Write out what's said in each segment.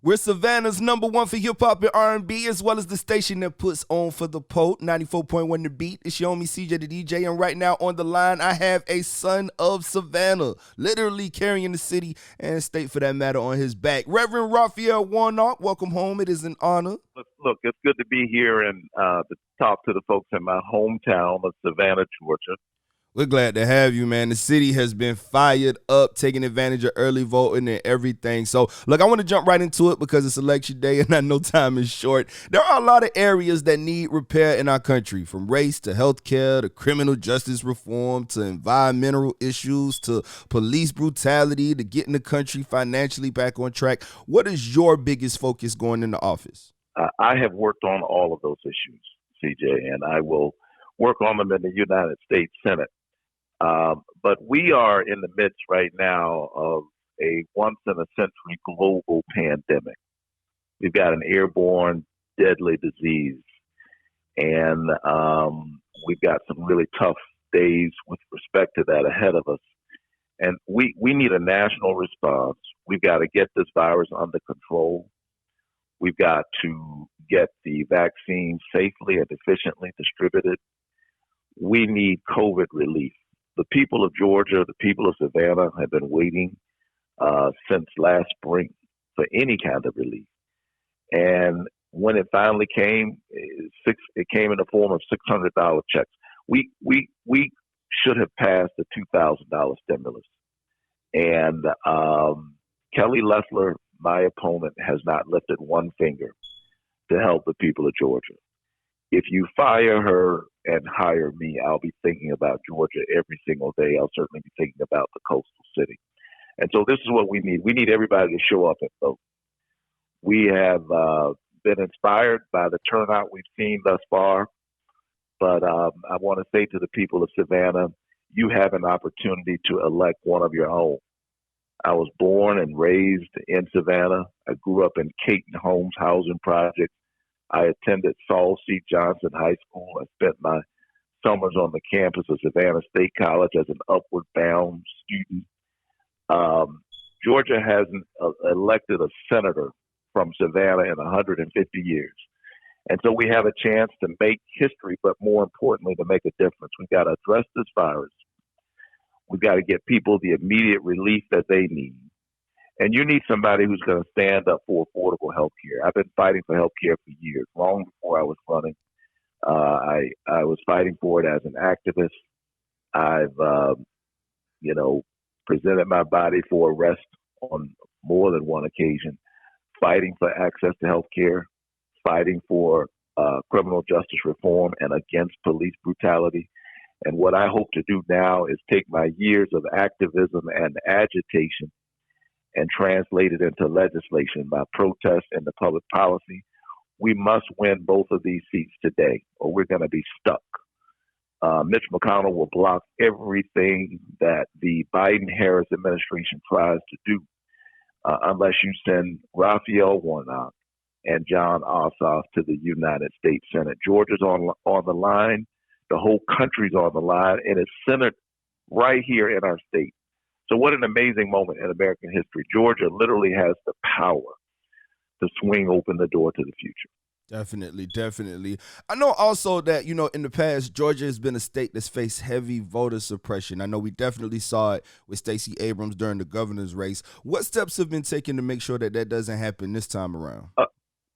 We're Savannah's number one for hip-hop and R&B, as well as the station that puts on for the Pope, 94.1 The Beat. It's your homie CJ the DJ, and right now on the line, I have a son of Savannah, literally carrying the city and state for that matter on his back. Reverend Raphael Warnock, welcome home. It is an honor. Look, it's good to be here and to talk to the folks in my hometown of Savannah, Georgia. We're glad to have you, man. The city has been fired up, taking advantage of early voting and everything. So, look, I want to jump right into it because it's election day and I know time is short. There are a lot of areas that need repair in our country, from race to healthcare to criminal justice reform to environmental issues to police brutality to getting the country financially back on track. What is your biggest focus going into office? I have worked on all of those issues, CJ, and I will work on them in the United States Senate. But we are in the midst right now of a once-in-a-century global pandemic. We've got an airborne, deadly disease, and we've got some really tough days with respect to that ahead of us. And we need a national response. We've got to get this virus under control. We've got to get the vaccine safely and efficiently distributed. We need COVID relief. The people of Georgia, the people of Savannah have been waiting since last spring for any kind of relief. And when it finally came, it came in the form of $600 checks. We should have passed the $2,000 stimulus. And Kelly Loeffler, my opponent, has not lifted one finger to help the people of Georgia. If you fire her and hire me, I'll be thinking about Georgia every single day. I'll certainly be thinking about the coastal city. And so this is what we need. We need everybody to show up and vote. We have been inspired by the turnout we've seen thus far. But I want to say to the people of Savannah, you have an opportunity to elect one of your own. I was born and raised in Savannah. I grew up in Caton Homes Housing Project. I attended Saul C. Johnson High School. I spent my summers on the campus of Savannah State College as an upward bound student. Georgia hasn't elected a senator from Savannah in 150 years. And so we have a chance to make history, but more importantly, to make a difference. We've got to address this virus. We've got to get people the immediate relief that they need. And you need somebody who's going to stand up for affordable health care. I've been fighting for health care for years, long before I was running. I was fighting for it as an activist. I've, presented my body for arrest on more than one occasion, fighting for access to health care, fighting for criminal justice reform and against police brutality. And what I hope to do now is take my years of activism and agitation and translate it into legislation by protest and the public policy. We must win both of these seats today, or we're going to be stuck. Mitch McConnell will block everything that the Biden-Harris administration tries to do unless you send Raphael Warnock and John Ossoff to the United States Senate. Georgia's on the line. The whole country's on the line, and it's centered right here in our state. So what an amazing moment in American history. Georgia literally has the power to swing open the door to the future. Definitely. I know also that, in the past, Georgia has been a state that's faced heavy voter suppression. I know we definitely saw it with Stacey Abrams during the governor's race. What steps have been taken to make sure that that doesn't happen this time around?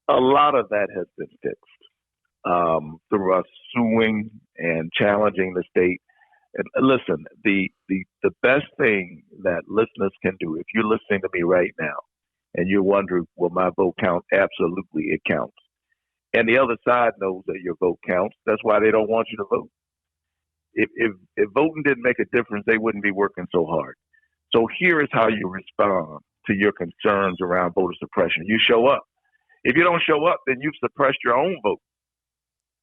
A lot of that has been fixed through us suing and challenging the state. And listen, the best thing that listeners can do, if you're listening to me right now and you're wondering, will my vote count? Absolutely, it counts. And the other side knows that your vote counts. That's why they don't want you to vote. If voting didn't make a difference, they wouldn't be working so hard. So here is how you respond to your concerns around voter suppression. You show up. If you don't show up, then you've suppressed your own vote.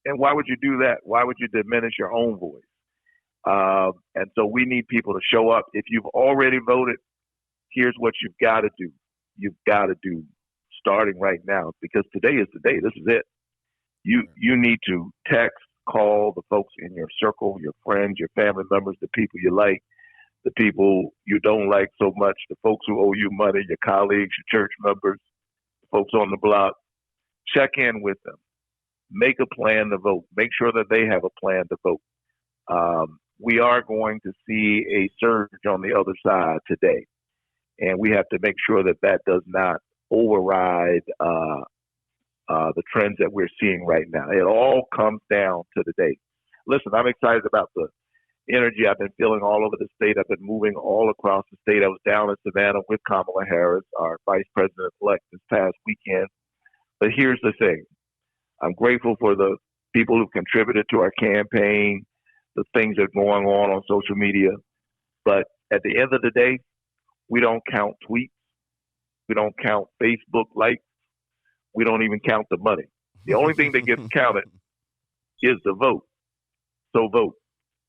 And why would you do that? Why would you diminish your own voice? And so we need people to show up. If you've already voted, here's what you've got to do. You've got to do starting right now, because today is the day. This is it. You need to text, call the folks in your circle, your friends, your family members, the people you like, the people you don't like so much, the folks who owe you money, your colleagues, your church members, folks on the block, check in with them, make a plan to vote, make sure that they have a plan to vote. We are going to see a surge on the other side today, and we have to make sure that that does not override the trends that we're seeing right now. It all comes down to the day. Listen, I'm excited about the energy I've been feeling all over the state. I've been moving all across the state. I was down in Savannah with Kamala Harris, our vice president-elect, this past weekend. But here's the thing. I'm grateful for the people who've contributed to our campaign, the things that are going on social media. But at the end of the day, we don't count tweets. We don't count Facebook likes. We don't even count the money. The only thing that gets counted is the vote. So vote.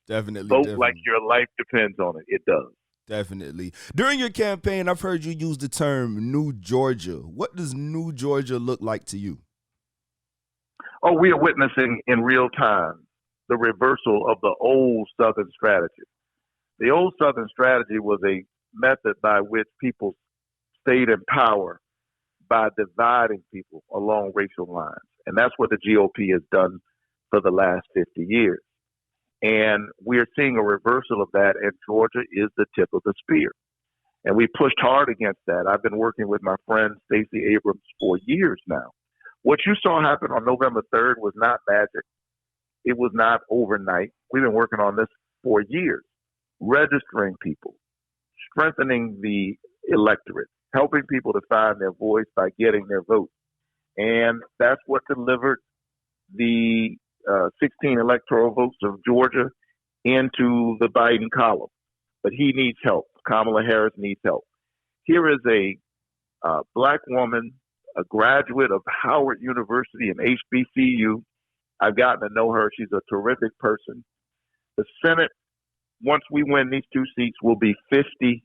Definitely. Vote like your life depends on it. It does. Definitely. During your campaign, I've heard you use the term New Georgia. What does New Georgia look like to you? Oh, we are witnessing in real time the reversal of the old Southern strategy. The old Southern strategy was a method by which people stayed in power by dividing people along racial lines. And that's what the GOP has done for the last 50 years. And we're seeing a reversal of that, and Georgia is the tip of the spear. And we pushed hard against that. I've been working with my friend Stacey Abrams for years now. What you saw happen on November 3rd was not magic. It was not overnight. We've been working on this for years, registering people, strengthening the electorate, helping people to find their voice by getting their vote. And that's what delivered the 16 electoral votes of Georgia into the Biden column. But he needs help. Kamala Harris needs help. Here is a black woman, a graduate of Howard University and HBCU. I've gotten to know her. She's a terrific person. The Senate, once we win these two seats, will be 50-50.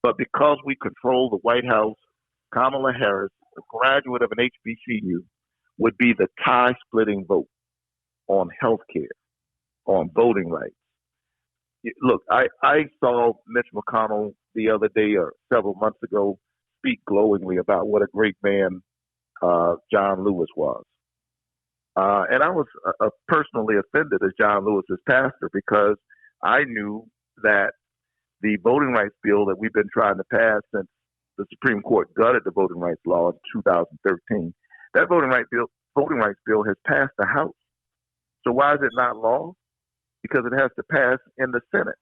But because we control the White House, Kamala Harris, a graduate of an HBCU, would be the tie-splitting vote on health care, on voting rights. Look, I saw Mitch McConnell the other day or several months ago speak glowingly about what a great man John Lewis was. And I was personally offended as John Lewis's pastor because I knew that the voting rights bill that we've been trying to pass since the Supreme Court gutted the voting rights law in 2013, that voting rights bill has passed the House. So why is it not law? Because it has to pass in the Senate.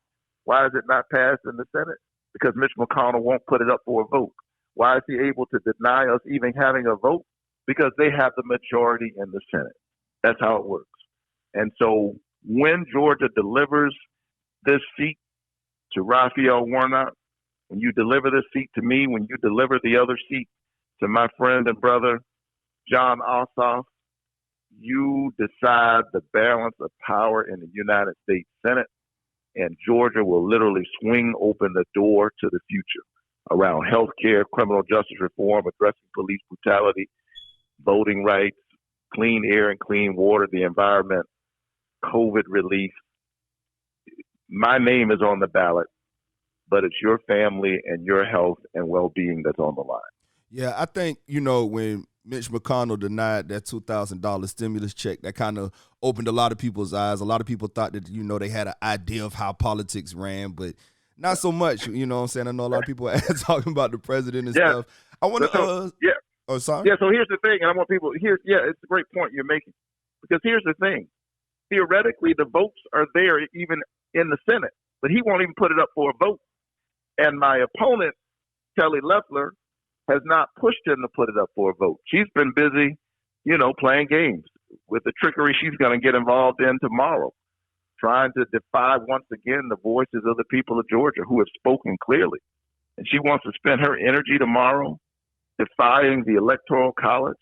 Why is it not passed in the Senate? Because Mitch McConnell won't put it up for a vote. Why is he able to deny us even having a vote? Because they have the majority in the Senate. That's how it works. And so when Georgia delivers this seat to Raphael Warnock, when you deliver this seat to me, when you deliver the other seat to my friend and brother, John Ossoff, you decide the balance of power in the United States Senate, and Georgia will literally swing open the door to the future around health care, criminal justice reform, addressing police brutality, voting rights, clean air and clean water, the environment, COVID relief. My name is on the ballot, but it's your family and your health and well-being that's on the line. Yeah, I think, when Mitch McConnell denied that $2,000 stimulus check, that kind of opened a lot of people's eyes. A lot of people thought that, they had an idea of how politics ran, but not so much. You know what I'm saying? I know a lot of people are talking about the president and stuff. I want to, oh, sorry? Yeah, so here's the thing, and I want people, it's a great point you're making, because here's the thing. Theoretically, the votes are there even in the Senate, but he won't even put it up for a vote. And my opponent, Kelly Loeffler, has not pushed him to put it up for a vote. She's been busy, playing games with the trickery she's going to get involved in tomorrow, trying to defy once again the voices of the people of Georgia who have spoken clearly. And she wants to spend her energy tomorrow defying the Electoral College.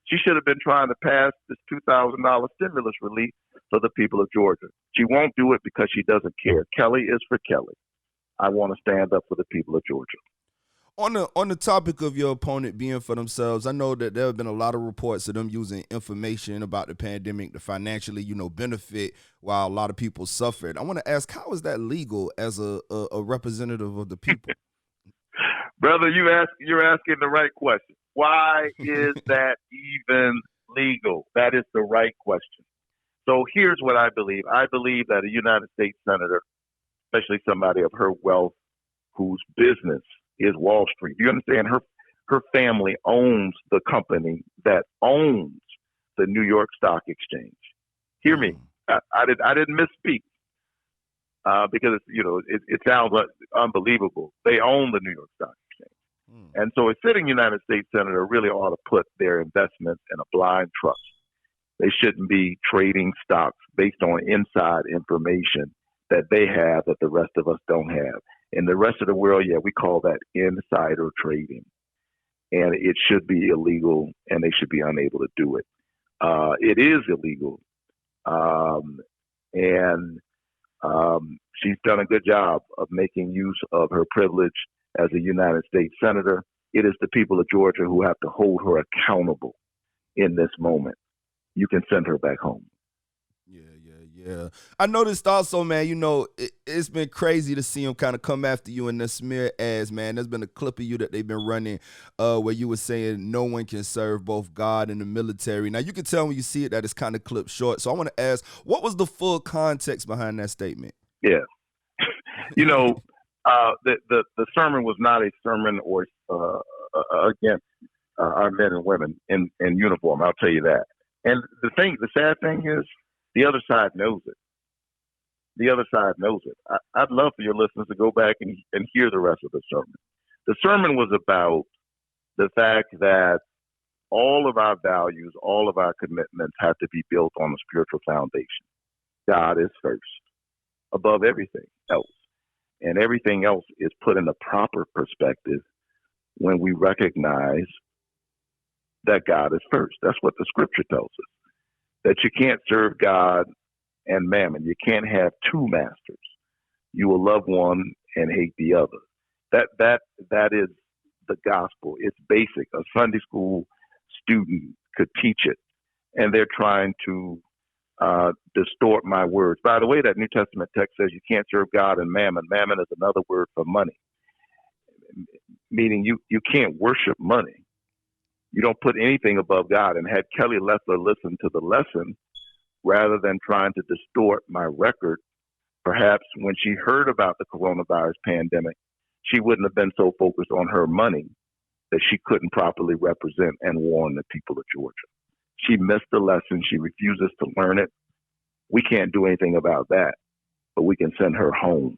She should have been trying to pass this $2,000 stimulus relief for the people of Georgia. She won't do it because she doesn't care. Kelly is for Kelly. I want to stand up for the people of Georgia. On the topic of your opponent being for themselves, I know that there have been a lot of reports of them using information about the pandemic to financially, benefit while a lot of people suffered. I want to ask, how is that legal as a representative of the people? Brother, you're asking the right question. Why is that even legal? That is the right question. So here's what I believe. I believe that a United States senator, especially somebody of her wealth, whose business is Wall Street. Do you understand? Her family owns the company that owns the New York Stock Exchange. Hear me. I didn't misspeak because it sounds unbelievable. They own the New York Stock Exchange, and so a sitting United States senator really ought to put their investments in a blind trust. They shouldn't be trading stocks based on inside information that they have that the rest of us don't have. In the rest of the world, we call that insider trading. And it should be illegal, and they should be unable to do it. It is illegal. And she's done a good job of making use of her privilege as a United States senator. It is the people of Georgia who have to hold her accountable in this moment. You can send her back home. Yeah. I noticed also, man, it's been crazy to see him kind of come after you in the smear ads, man. There's been a clip of you that they've been running where you were saying no one can serve both God and the military. Now, you can tell when you see it that it's kind of clipped short. So I want to ask, what was the full context behind that statement? Yeah. The sermon was not a sermon or against our men and women in uniform. I'll tell you that. And the sad thing is, the other side knows it. The other side knows it. I'd love for your listeners to go back and hear the rest of the sermon. The sermon was about the fact that all of our values, all of our commitments have to be built on a spiritual foundation. God is first, above everything else. And everything else is put in a proper perspective when we recognize that God is first. That's what the scripture tells us. That you can't serve God and mammon. You can't have two masters. You will love one and hate the other. That is the gospel. It's basic. A Sunday school student could teach it, and they're trying to distort my words. By the way, that New Testament text says you can't serve God and mammon. Mammon is another word for money, meaning you can't worship money. You don't put anything above God. And had Kelly Leffler listened to the lesson rather than trying to distort my record, perhaps when she heard about the coronavirus pandemic, she wouldn't have been so focused on her money that she couldn't properly represent and warn the people of Georgia. She missed the lesson. She refuses to learn it. We can't do anything about that, but we can send her home.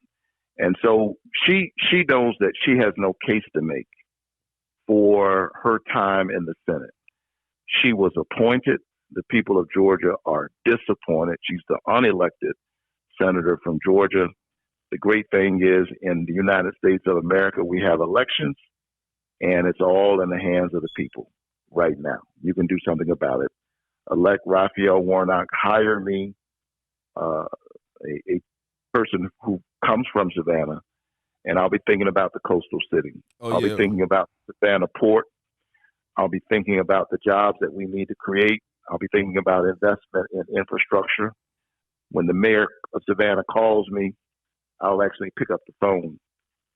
And so she knows that she has no case to make for her time in the Senate. She was appointed. The people of Georgia are disappointed. She's the unelected senator from Georgia. The great thing is, in the United States of America, we have elections, and it's all in the hands of the people right now. You can do something about it. Elect Raphael Warnock, hire me, a person who comes from Savannah, and I'll be thinking about the coastal city. I'll be thinking about Savannah Port. I'll be thinking about the jobs that we need to create. I'll be thinking about investment in infrastructure. When the mayor of Savannah calls me, I'll actually pick up the phone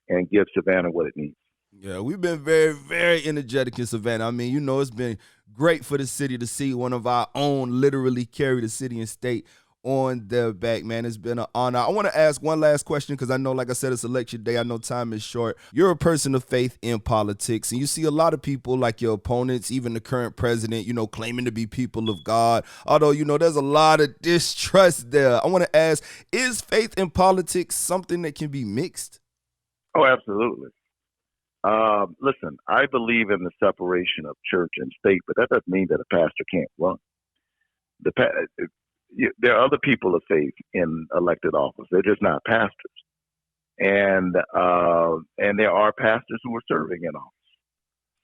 and give Savannah what it needs. Yeah, we've been very, very energetic in Savannah. I mean, it's been great for the city to see one of our own literally carry the city and state on their back, man. It's been an honor. I want to ask one last question because I know, like I said, it's election day. I know time is short. You're a person of faith in politics, and you see a lot of people like your opponents, even the current president, claiming to be people of God. Although, there's a lot of distrust there. I want to ask, is faith in politics something that can be mixed? Oh, absolutely. Listen, I believe in the separation of church and state, but that doesn't mean that a pastor can't run. There are other people of faith in elected office. They're just not pastors. And there are pastors who are serving in office.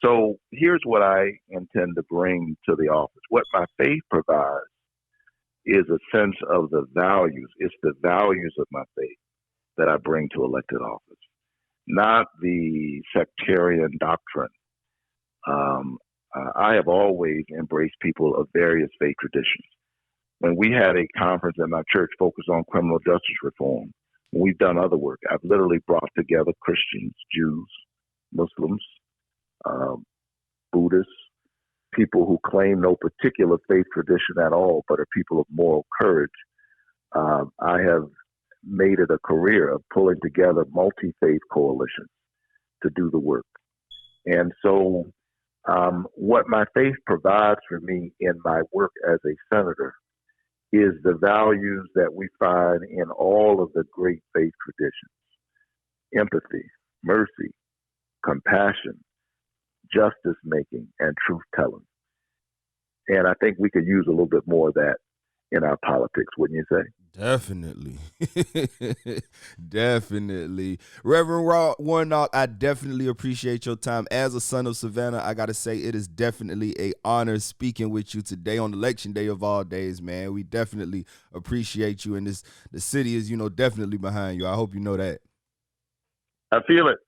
So here's what I intend to bring to the office. What my faith provides is a sense of the values. It's the values of my faith that I bring to elected office, not the sectarian doctrine. I have always embraced people of various faith traditions. When we had a conference at my church focused on criminal justice reform, when we've done other work, I've literally brought together Christians, Jews, Muslims, um, Buddhists, people who claim no particular faith tradition at all, but are people of moral courage. I have made it a career of pulling together multi-faith coalitions to do the work. And so what my faith provides for me in my work as a senator is the values that we find in all of the great faith traditions: empathy, mercy, compassion, justice making, and truth telling. And I think we could use a little bit more of that in our politics, wouldn't you say? Definitely. Definitely. Reverend Warnock, I definitely appreciate your time. As a son of Savannah, I got to say it is definitely an honor speaking with you today on election day of all days, man. We definitely appreciate you, and the city is, definitely behind you. I hope you know that. I feel it.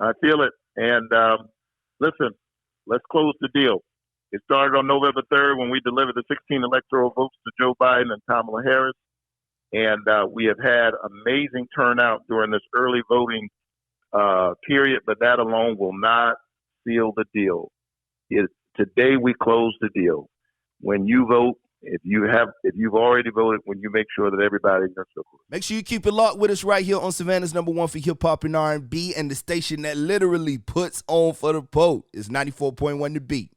I feel it. And listen, let's close the deal. It started on November 3rd when we delivered the 16 electoral votes to Joe Biden and Kamala Harris. And we have had amazing turnout during this early voting period, but that alone will not seal the deal. Today we close the deal. When you vote, if you've already voted, when you make sure that everybody in your circle. Make sure you keep it locked with us right here on Savannah's #1 for hip hop and R&B, and the station that literally puts on for the vote is 94.1 The Beat.